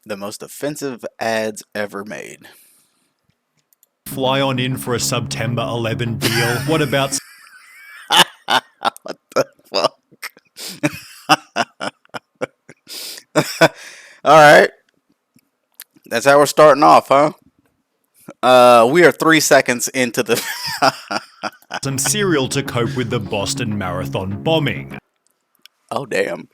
The most offensive ads ever made. Fly on in for a September 11 deal. What about What the fuck? Alright. That's how we're starting off, huh? We are 3 seconds into the... some cereal to cope with the Boston Marathon bombing? Oh, damn.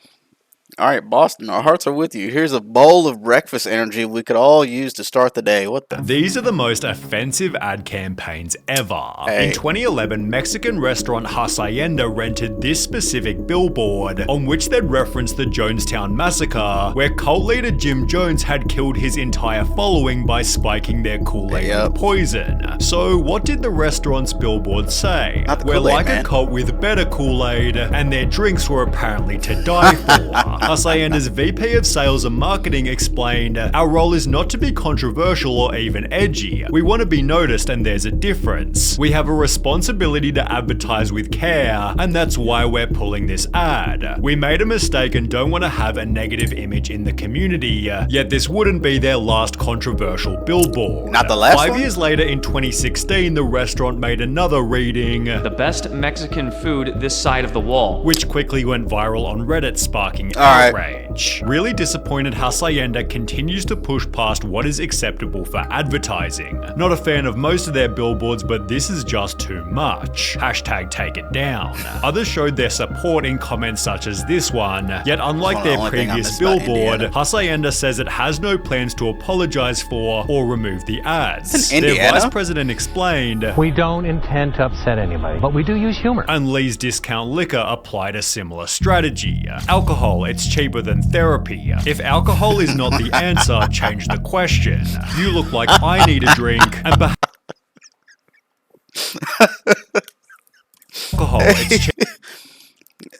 Alright, Boston, our hearts are with you. Here's a bowl of breakfast energy we could all use to start the day. What the... These are the most offensive ad campaigns ever. Hey. In 2011, Mexican restaurant Hacienda rented this specific billboard, on which they'd referenced the Jonestown Massacre, where cult leader Jim Jones had killed his entire following by spiking their Kool-Aid with poison. So what did the restaurant's billboard say? We're like a cult with better Kool-Aid, and their drinks were apparently to die for. Hacienda's VP of Sales and Marketing explained, "Our role is not to be controversial or even edgy. We want to be noticed, and there's a difference. We have a responsibility to advertise with care, and that's why we're pulling this ad. We made a mistake and don't want to have a negative image in the community, yet this wouldn't be their last controversial billboard." Not the last 5 one? years later, in 2016, the restaurant made another reading, "The best Mexican food this side of the wall," which quickly went viral on Reddit, sparking outrage. Really disappointed, Hacienda continues to push past what is acceptable for advertising. Not a fan of most of their billboards, but this is just too much. Hashtag take it down. Others showed their support in comments such as this one, yet unlike their previous billboard, Hacienda says it has no plans to apologize for or remove the ads. Their vice president explained, "We don't intend to upset anybody, but we do use humor." And Lee's Discount Liquor applied a similar strategy. Alcohol, it's cheaper than therapy. If alcohol is not the answer, change the question. You look like I need a drink, and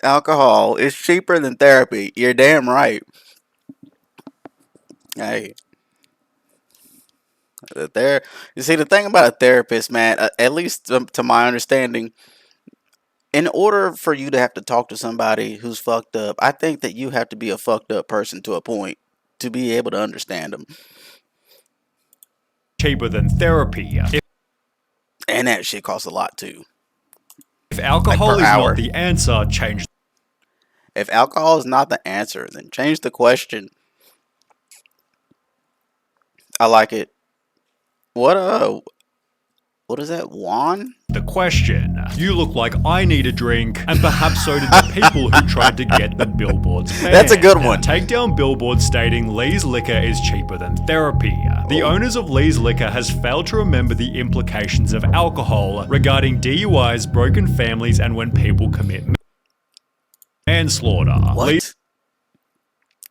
alcohol is cheaper than therapy. You're damn right. Hey. You see, the thing about a therapist, man, at least to my understanding, in order for you to have to talk to somebody who's fucked up, I think that you have to be a fucked up person to a point to be able to understand them. Cheaper than therapy. And that shit costs a lot too. If alcohol is not the answer, change. If alcohol is not the answer, then change the question. I like it. What is that, Juan? The question. You look like I need a drink, and perhaps so did the people who tried to get the billboards banned. That's a good one. Take down billboards stating Lee's Liquor is cheaper than therapy. The owners of Lee's Liquor has failed to remember the implications of alcohol regarding DUIs, broken families, and when people commit manslaughter. What?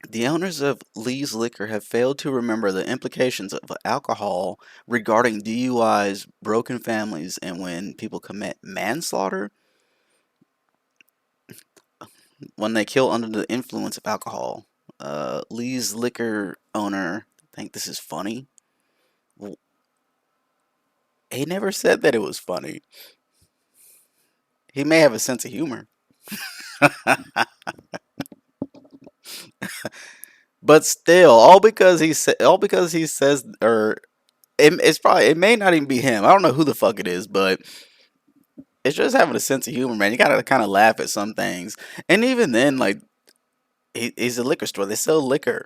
The owners of Lee's Liquor have failed to remember the implications of alcohol regarding DUIs, broken families, and when people commit manslaughter. When they kill under the influence of alcohol. Lee's Liquor owner, think this is funny? He never said that it was funny. He may have a sense of humor. But still, all because he says, or it may not even be him. I don't know who the fuck it is, but it's just having a sense of humor, man. You gotta kind of laugh at some things, and even then, like, he's a liquor store. They sell liquor.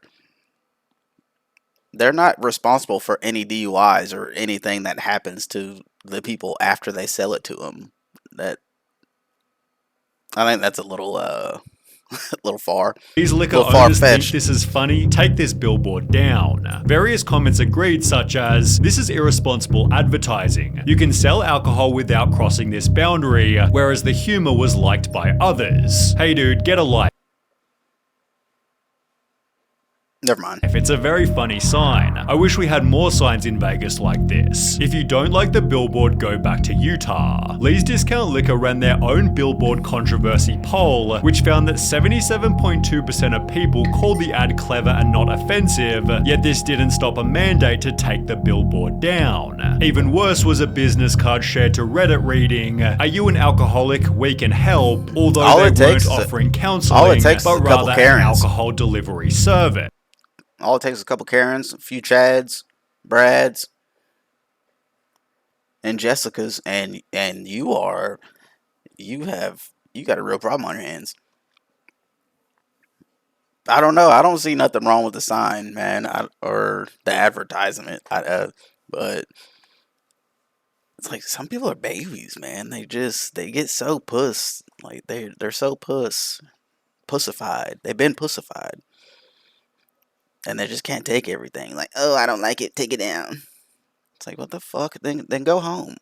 They're not responsible for any DUIs or anything that happens to the people after they sell it to them. I think that's a little little far. These liquor owners think this is funny. Take this billboard down. Various comments agreed, such as, "This is irresponsible advertising. You can sell alcohol without crossing this boundary," whereas the humor was liked by others. "Hey dude, get a life." Never mind. It's a very funny sign. I wish we had more signs in Vegas like this. If you don't like the billboard, go back to Utah. Lee's Discount Liquor ran their own billboard controversy poll, which found that 77.2% of people called the ad clever and not offensive, yet this didn't stop a mandate to take the billboard down. Even worse was a business card shared to Reddit reading, "Are you an alcoholic? We can help," although they weren't offering counseling, but rather an alcohol delivery service. All it takes is a couple Karens, a few Chads, Brads, and Jessicas, and you got a real problem on your hands. I don't know. I don't see nothing wrong with the sign, man, or the advertisement. But it's like some people are babies, man. They get so like they're so pussified. They've been pussified, and they just can't take everything. Like, oh, I don't like it. Take it down. It's like, what the fuck? Then go home.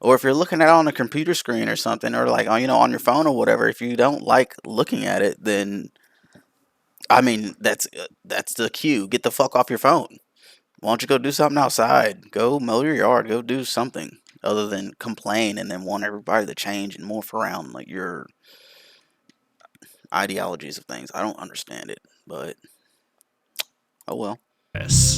Or if you're looking at it on a computer screen or something, or like on on your phone or whatever, if you don't like looking at it, then I mean that's the cue. Get the fuck off your phone. Why don't you go do something outside? Go mow your yard. Go do something other than complain and then want everybody to change and morph around like your ideologies of things. I don't understand it, but oh well.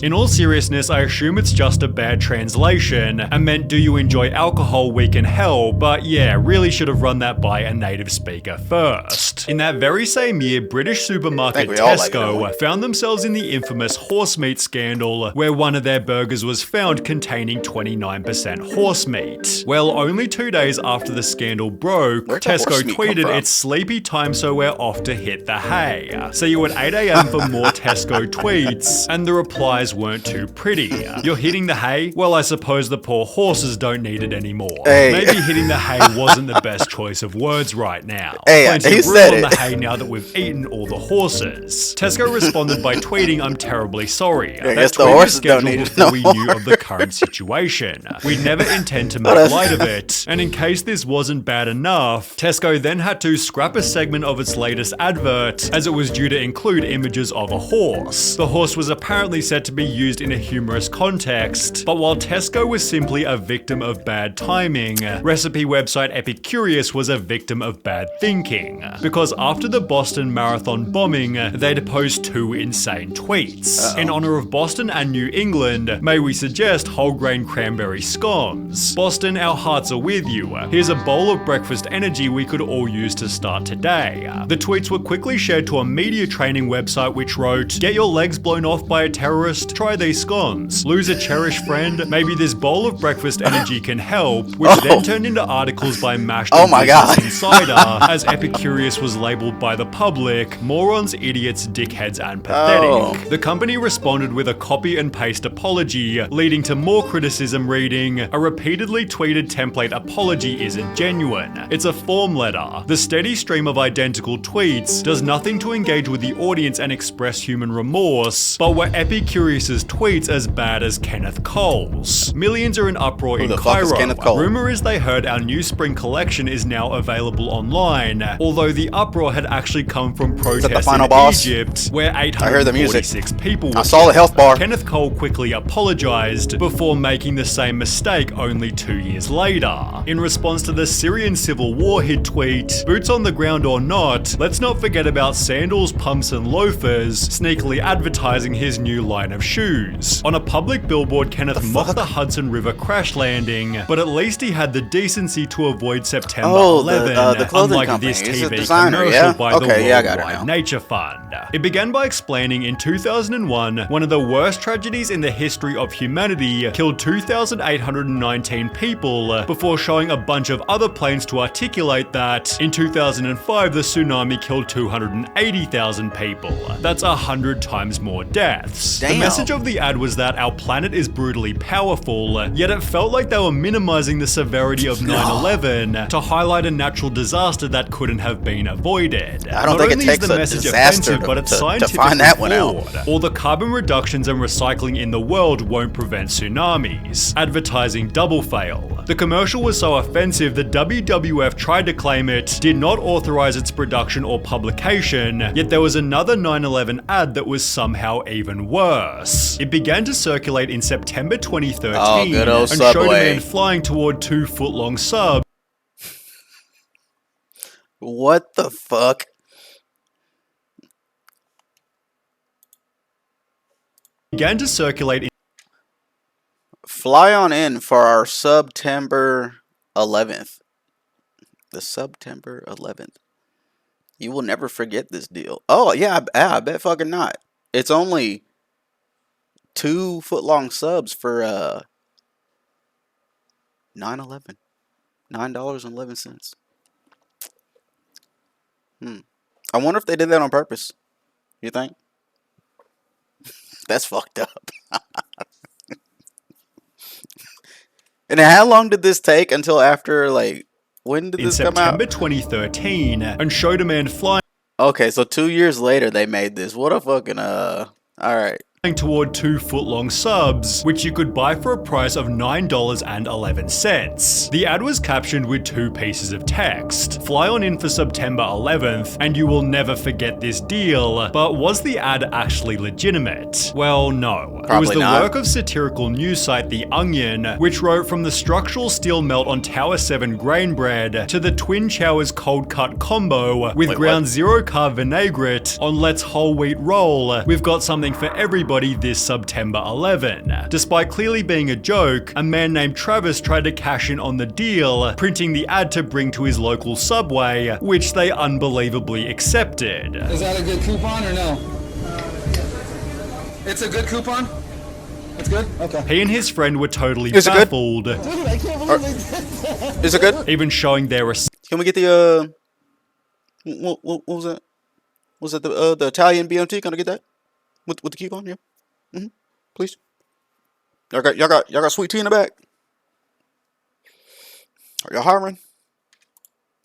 In all seriousness, I assume it's just a bad translation and meant do you enjoy alcohol week in hell, but yeah, really should have run that by a native speaker first. In that very same year, British supermarket Tesco found themselves in the infamous horse meat scandal, where one of their burgers was found containing 29% horse meat. Well, only 2 days after the scandal broke, Tesco tweeted it's sleepy time so we're off to hit the hay. See you at 8 AM for more Tesco tweets, and the replies weren't too pretty. You're hitting the hay? Well, I suppose the poor horses don't need it anymore. Hey. Maybe hitting the hay wasn't the best choice of words right now. Hey, Plenty he of room said on it. the hay now that we've eaten all the horses. Tesco responded by tweeting, I'm terribly sorry. I guess the horses don't need it no we more. knew of the current situation. We never intend to make light of it. And in case this wasn't bad enough, Tesco then had to scrap a segment of its latest advert as it was due to include images of a horse. The horse was apparently said to be used in a humorous context, but while Tesco was simply a victim of bad timing, recipe website Epicurious was a victim of bad thinking, because after the Boston Marathon bombing, they'd post 2 insane tweets. In honor of Boston and New England, may we suggest whole grain cranberry scones. Boston, our hearts are with you. Here's a bowl of breakfast energy we could all use to start today. The tweets were quickly shared to a media training website which wrote, get your legs blown off by a terrorist? Try these scones. Lose a cherished friend? Maybe this bowl of breakfast energy can help, which then turned into articles by Mashed and Business Insider, as Epicurious was labeled by the public, morons, idiots, dickheads, and pathetic. The company responded with a copy and paste apology, leading to more criticism reading, a repeatedly tweeted template apology isn't genuine. It's a form letter. The steady stream of identical tweets does nothing to engage with the audience and express human remorse, but were Epicurious's tweets as bad as Kenneth Cole's? Millions are in uproar in Cairo. Rumor is they heard our new spring collection is now available online, although the uproar had actually come from protests in Egypt, where 846 people were killed. Kenneth Cole quickly apologized before making the same mistake only 2 years later. In response to the Syrian civil war, he'd tweet, boots on the ground or not, let's not forget about sandals, pumps and loafers, sneakily advertising his new line of shoes. On a public billboard, Kenneth mocked the Hudson River crash landing, but at least he had the decency to avoid September 11, unlike this TV commercial by the Worldwide Nature Fund. It began by explaining in 2001, one of the worst tragedies in the history of humanity killed 2,819 people, before showing a bunch of other planes to articulate that in 2005 the tsunami killed 280,000 people. That's 100 times more deaths. The message of the ad was that our planet is brutally powerful, yet it felt like they were minimizing the severity of 9/11 to highlight a natural disaster that couldn't have been avoided. I don't think it takes a disaster to find that one out. All the carbon reductions and recycling in the world won't prevent tsunamis. Advertising double fail. The commercial was so offensive the WWF tried to claim it did not authorize its production or publication, yet there was another 9/11 ad that was somehow even worse. It began to circulate in September 2013 and showed a man flying toward 2-foot-long subs. What the fuck? Began to circulate in Fly on in for our September 11th. The September 11th. You will never forget this deal. Oh, yeah, I bet fucking not. It's only 2 foot-long subs for $9.11. $9.11. I wonder if they did that on purpose. You think? That's fucked up. And how long did this take until after, like, when did in this come out? September 2013 and showed a man flying Okay, so 2 years later they made this. What a fucking, alright. toward 2 foot-long subs, which you could buy for a price of $9.11. The ad was captioned with 2 pieces of text. Fly on in for September 11th, and you will never forget this deal. But was the ad actually legitimate? Well, no. It was Probably the not. work of satirical news site The Onion, which wrote from the structural steel melt on Tower 7 grain bread to the Twin Towers cold cut combo with Wait, ground what? zero carb vinaigrette on Let's Whole Wheat Roll. We've got something for everybody this September 11. Despite clearly being a joke, a man named Travis tried to cash in on the deal, printing the ad to bring to his local Subway, which they unbelievably accepted. Is that a good coupon or no? It's a good coupon? It's good? Okay. He and his friend were totally Is it good? baffled, Dude, I can't believe they did that. Is it good? even showing their Can we get the, what was that? Was it the Italian BMT? Can I get that? With the coupon? Yeah. Please. Y'all got sweet tea in the back? Are y'all hiring?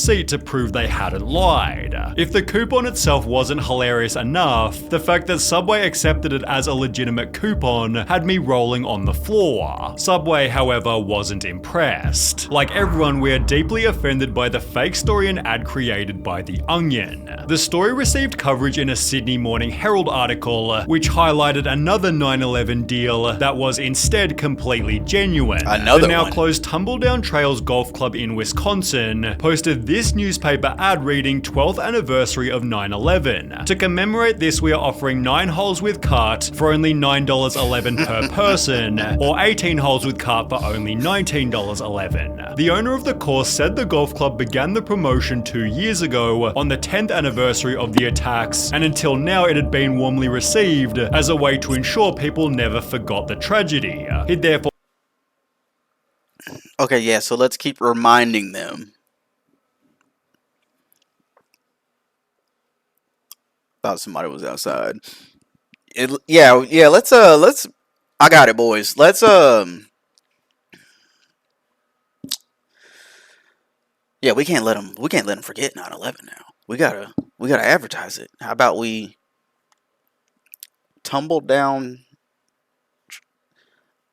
receipt to prove they hadn't lied. If the coupon itself wasn't hilarious enough, the fact that Subway accepted it as a legitimate coupon had me rolling on the floor. Subway, however, wasn't impressed. Like everyone, we are deeply offended by the fake story and ad created by The Onion. The story received coverage in a Sydney Morning Herald article, which highlighted another 9/11 deal that was instead completely genuine. Another The now one. closed Tumbledown Trails Golf Club in Wisconsin posted this newspaper ad reading 12th anniversary of 9/11. To commemorate this, we are offering 9 holes with cart for only $9.11 per person, or 18 holes with cart for only $19.11. The owner of the course said the golf club began the promotion 2 years ago on the 10th anniversary of the attacks, and until now it had been warmly received as a way to ensure people never forgot the tragedy. He therefore Okay, yeah, so let's keep reminding them. Thought somebody was outside. Yeah, let's I got it, boys. Let's yeah, we can't let them forget 9/11 now. We gotta advertise it. How about we tumble down?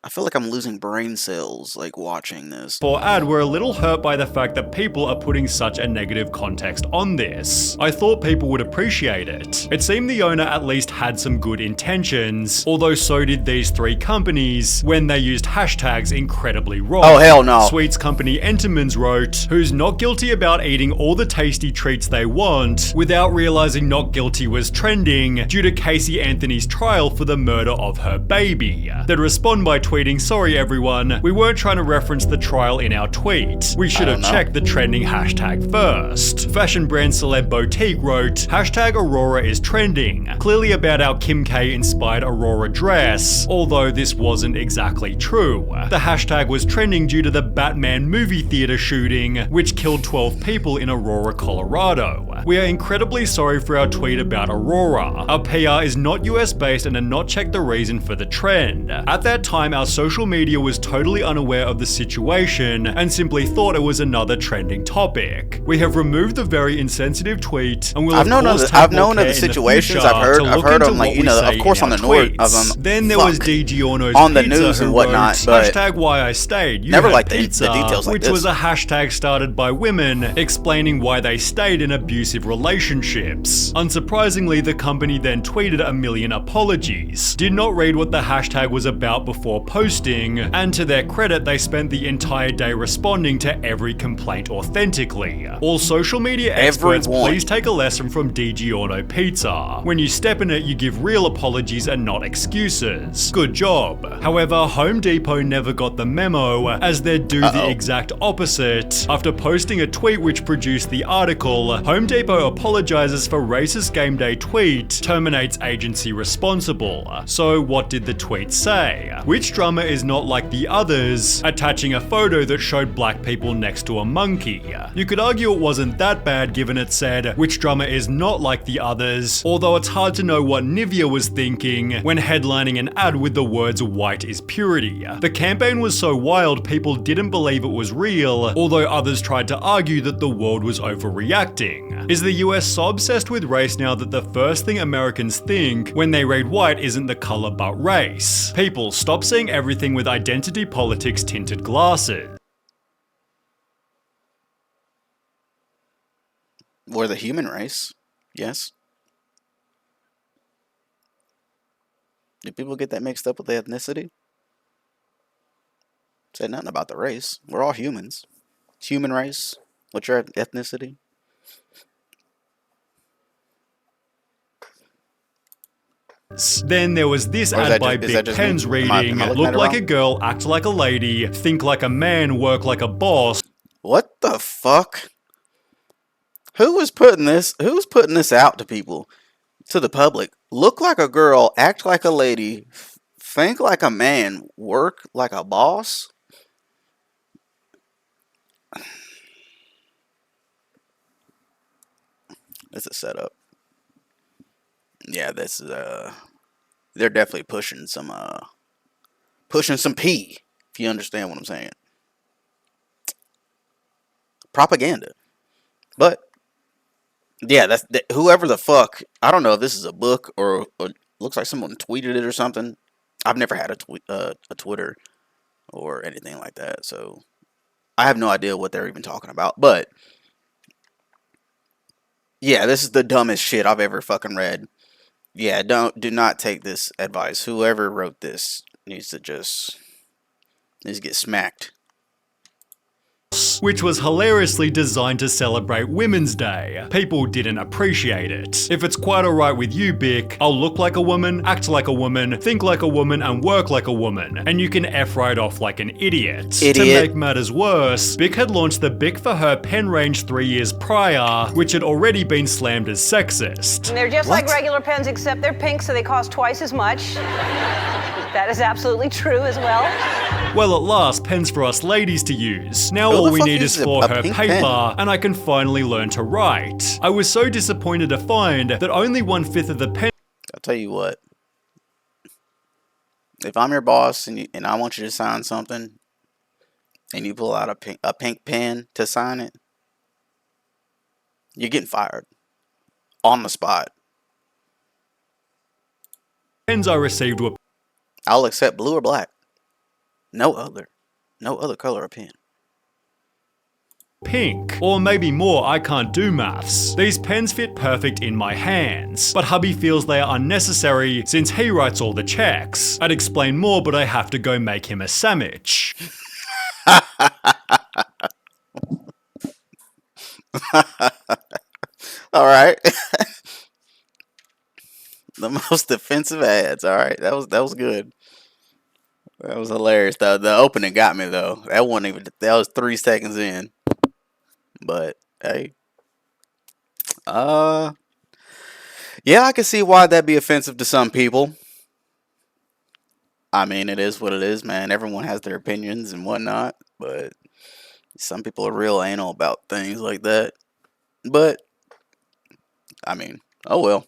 I feel like I'm losing brain cells like watching this. ad were a little hurt by the fact that people are putting such a negative context on this. I thought people would appreciate it. It seemed the owner at least had some good intentions, although so did these 3 companies when they used hashtags incredibly wrong. Oh, hell no. Sweets company Entermans wrote, "Who's not guilty about eating all the tasty treats they want," without realizing not guilty was trending due to Casey Anthony's trial for the murder of her baby. They'd respond by tweeting, "Sorry everyone, we weren't trying to reference the trial in our tweet. We should have checked the trending hashtag first." Fashion brand Celeb Boutique wrote, "Hashtag Aurora is trending, clearly about our Kim K inspired Aurora dress, although this wasn't exactly true. The hashtag was trending due to the Batman movie theater shooting, which killed 12 people in Aurora, Colorado. We are incredibly sorry for our tweet about Aurora. Our PR is not US based and did not check the reason for the trend. At that time, our social media was totally unaware of the situation and simply thought it was another trending topic. We have removed the very insensitive tweet and will I've known course of the- take I've known more of the care in situations. future I've heard- to I've look heard into them, like, what you we know, say of course in on the our North- tweets. Then there was DG Orno's on the Pizza news and who whatnot, wrote, but hashtag why I stayed. You never had liked the pizza, details like which this. was a hashtag started by women explaining why they stayed in abusive relationships. Unsurprisingly, the company then tweeted a million apologies. Did not read what the hashtag was about before posting, and to their credit, they spent the entire day responding to every complaint authentically. All social media experts, Everyone. please take a lesson from DiGiorno Pizza. When you step in it, you give real apologies and not excuses. Good job. However, Home Depot never got the memo, as they'd do the exact opposite. After posting a tweet which produced the article, Home Depot apologizes for racist game day tweet, terminates agency responsible. So what did the tweet say? Which drummer is not like the others? Attaching a photo that showed black people next to a monkey. You could argue it wasn't that bad given it said, which drummer is not like the others, although it's hard to know what Nivea was thinking when headlining an ad with the words white is purity. The campaign was so wild people didn't believe it was real, although others tried to argue that the world was overreacting. Is the US so obsessed with race now that the first thing Americans think when they read white isn't the color but race? People, stop seeing everything with identity politics tinted glasses. We're the human race. Yes. Do people get that mixed up with the ethnicity? Said nothing about the race. We're all humans. It's human race. What's your ethnicity? Then there was this Or is ad that by just- is that Big just me? Pens Am I reading, looking look at it like wrong? a girl, act like a lady, think like a man, work like a boss. What the fuck? Who is putting this? Who's putting this out to people, to the public? Look like a girl, act like a lady, think like a man, work like a boss. It's a setup. Yeah, this is they're definitely pushing some P, if you understand what I'm saying. Propaganda. But yeah, whoever the fuck. I don't know if this is a book or looks like someone tweeted it or something. I've never had a Twitter or anything like that, so I have no idea what they're even talking about. But yeah, this is the dumbest shit I've ever fucking read. Yeah, do not take this advice. Whoever wrote this needs to get smacked. Which was hilariously designed to celebrate Women's Day. People didn't appreciate it. If it's quite alright with you, Bic, I'll look like a woman, act like a woman, think like a woman, and work like a woman. And you can F right off like an idiot. To make matters worse, Bic had launched the Bic for Her pen range 3 years prior, which had already been slammed as sexist. And they're just like regular pens, except they're pink, so they cost twice as much. That is absolutely true as well. Well, at last, pens for us ladies to use. Now Who all the we fuck need is uses for a her pink paper, pen? and I can finally learn to write. I was so disappointed to find that only 1/5 of the pen I'll tell you what. If I'm your boss and I want you to sign something, and you pull out a pink pen to sign it, you're getting fired on the spot. pens I received were I'll accept blue or black. No other color of pen. pink. Or maybe more, I can't do maths. These pens fit perfect in my hands, but hubby feels they are unnecessary since he writes all the checks. I'd explain more, but I have to go make him a sandwich. All right. The most offensive ads. All right, that was good. That was hilarious. The opening got me though. That wasn't even. That was 3 seconds in. But hey, yeah, I can see why that'd be offensive to some people. I mean, it is what it is, man. Everyone has their opinions and whatnot, but some people are real anal about things like that. But I mean, oh well.